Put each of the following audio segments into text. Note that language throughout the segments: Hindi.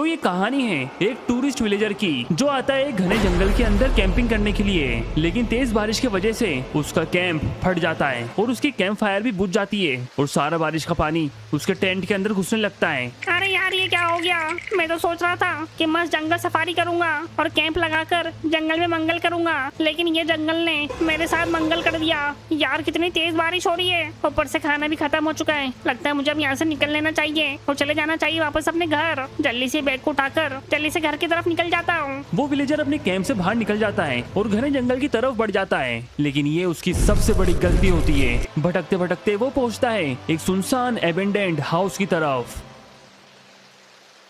ये कहानी है एक टूरिस्ट विलेजर की जो आता है एक घने जंगल के अंदर कैंपिंग करने के लिए, लेकिन तेज बारिश की वजह से उसका कैंप फट जाता है और उसकी कैंप फायर भी बुझ जाती है और सारा बारिश का पानी उसके टेंट के अंदर घुसने लगता है। अरे यार ये क्या हो गया। मैं तो सोच रहा था कि मस्त जंगल सफारी करूंगा और कैंप लगाकर जंगल में मंगल करूंगा, लेकिन ये जंगल ने मेरे साथ मंगल कर दिया। यार कितनी तेज बारिश हो रही है, ऊपर से खाना भी खत्म हो चुका है। लगता है मुझे अब यहाँ से निकल लेना चाहिए और चले जाना चाहिए वापस अपने घर। जल्दी से बैग को उठाकर जल्दी से घर की तरफ निकल जाता हूँ। वो विलेजर अपने कैंप से बाहर निकल जाता है और घने जंगल की तरफ बढ़ जाता है, लेकिन ये उसकी सबसे बड़ी गलती होती है। भटकते भटकते वो पहुंचता है एक सुनसान एबेंडेंड हाउस की तरफ।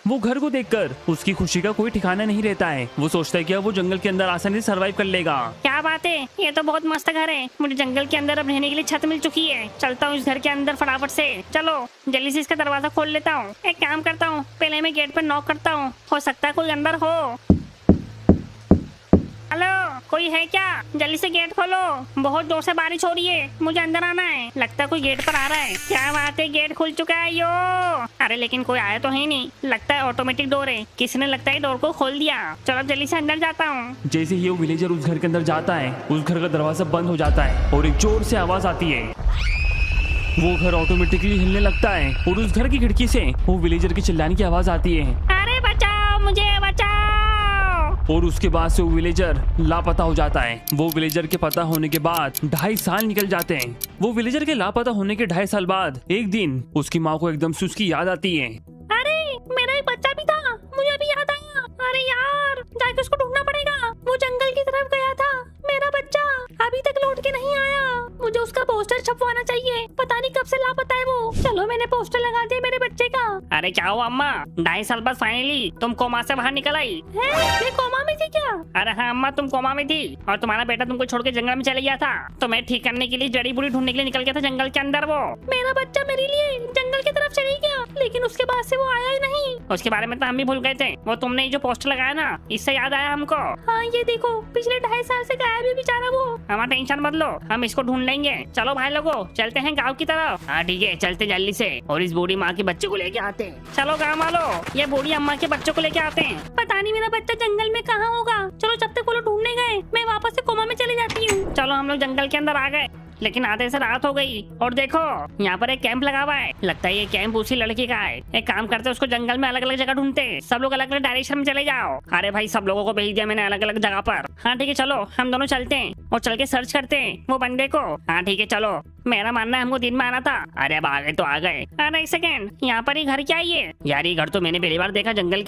वो घर को देखकर उसकी खुशी का कोई ठिकाना नहीं रहता है। वो सोचता है कि अब वो जंगल के अंदर आसानी से सरवाइव कर लेगा। क्या बात है, ये तो बहुत मस्त घर है। मुझे जंगल के अंदर अब रहने के लिए छत मिल चुकी है। चलता हूँ इस घर के अंदर फटाफट से। चलो जल्दी से इसका दरवाजा खोल लेता हूँ। एक काम करता हूँ, पहले मैं गेट पर नॉक करता हूँ, हो सकता है कोई अंदर हो। हेलो, कोई है क्या? जल्दी से गेट खोलो, बहुत जोर से बारिश हो रही है, मुझे अंदर आना है। लगता है कोई गेट पर आ रहा है। क्या बात है, गेट खुल चुका है यो। अरे लेकिन कोई आया तो है नहीं, लगता है ऑटोमेटिक डोर है, किसी ने लगता है डोर को खोल दिया। चलो जल्दी से अंदर जाता हूँ। जैसे ही वो विलेजर उस घर के अंदर जाता है, उस घर का दरवाजा बंद हो जाता है और एक जोर से आवाज आती है। वो घर ऑटोमेटिकली हिलने लगता है और उस घर की खिड़की से वो विलेजर की चिल्लाने की आवाज आती है, अरे बचाओ मुझे, बचाओ। और उसके बाद से वो विलेजर लापता हो जाता है। वो विलेजर के पता होने के बाद 2.5 साल निकल जाते हैं। वो विलेजर के लापता होने के 2.5 साल बाद एक दिन उसकी माँ को एकदम से उसकी याद आती है। अरे मेरा एक बच्चा भी था, मुझे अभी याद आया। अरे यार जाके उसको ढूंढना पड़ेगा। वो जंगल की तरफ गया था, मेरा बच्चा अभी तक लौट के नहीं आया। मुझे उसका पोस्टर छपवाना चाहिए, पता नहीं कब से लापता है वो। चलो मैंने पोस्टर लगा दिया मेरे बच्चे का। अरे क्या हुआ अम्मा, 2.5 साल बाद फाइनली तुम कोमा से बाहर निकल आई। मैं कोमा में थी क्या? अरे हाँ अम्मा, तुम कोमा में थी और तुम्हारा बेटा तुमको छोड़ के जंगल में चले गया था। तो मैं ठीक करने के लिए जड़ी बूटी ढूंढने के लिए निकल गया था जंगल के अंदर। वो मेरा बच्चा मेरे लिए जंगल की तरफ चली गया, लेकिन उसके बाद से वो आया ही नहीं। उसके बारे में तो हम भी भूल गए थे। वो तुमने जो पोस्टर लगाया ना, इससे याद आया हमको। हाँ ये देखो, पिछले 2.5 साल से गायब है बेचारा वो। हमारा टेंशन मत लो, हम इसको ढूंढ लेंगे। चलो भाई लोगों चलते हैं गाँव की तरफ। हाँ ठीक है, चलते जल्दी से और इस बूढ़ी माँ के बच्चे को लेके आते हैं। चलो गाँव वालों, ये बूढ़ी अम्मा के बच्चों को लेके आते हैं। पता नहीं मेरा बच्चा जंगल में कहाँ होगा। चलो जब तक वो लोग ढूंढने गए, मैं वापस से कोमा में चली जाती हूँ। चलो हम लोग जंगल के अंदर आ गए, लेकिन आधे से रात हो गई और देखो यहाँ पर एक कैंप लगा हुआ है। लगता है ये कैंप उसी लड़की का है। एक काम करते हैं, उसको जंगल में अलग अलग जगह ढूंढते हैं। सब लोग अलग अलग डायरेक्शन में चले जाओ। अरे भाई सब लोगों को भेज दिया मैंने अलग अलग जगह पर। हाँ ठीक है, चलो हम दोनों चलते हैं और चल के सर्च करते हैं वो बंदे को। हाँ ठीक है चलो, मेरा मानना है हमको दिन में आना था। अरे अब आ गए तो आ गए। अरे एक सेकेंड, यहाँ पर ही घर क्या है ये? यार ये घर तो मैंने पहली बार देखा जंगल के